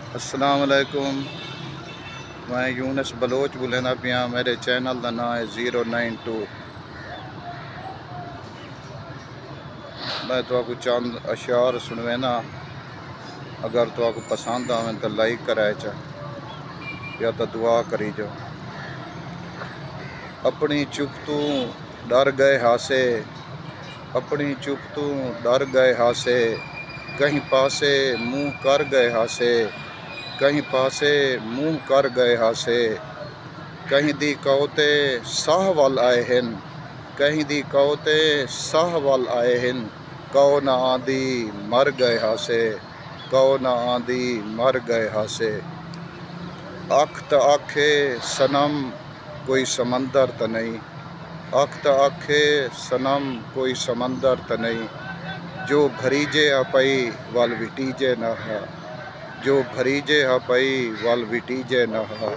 अस्सलाम वालेकुम। मैं यूनस बलोच बोलना पिया। मेरे चैनल का नाम है 092। मैं तो चंद अशार सुनवेना, अगर तो पसंद आवे तो लाइक कराए चा या तो दुआ करी जाओ। अपनी चुप तू डर गए हासे, अपनी चुप तू डर गए हासे, कहीं पासे मुंह कर गए हासे, कहीं पासे मुंह कर गए हासे। कहीं दी कौते साह वल आए हैं, कहीं दी कौते साह वल आए हैं। कौ ना आंदी मर गए हासे, कौ ना आंदी मर गए हासे। अख त आखे सनम कोई समंदर त नहीं, अख त आखे सनम कोई समंदर त नहीं। जो भरीजे आ पई वल विटीजे न हा, जो भरीजे आ पई वल विटीजे न हा।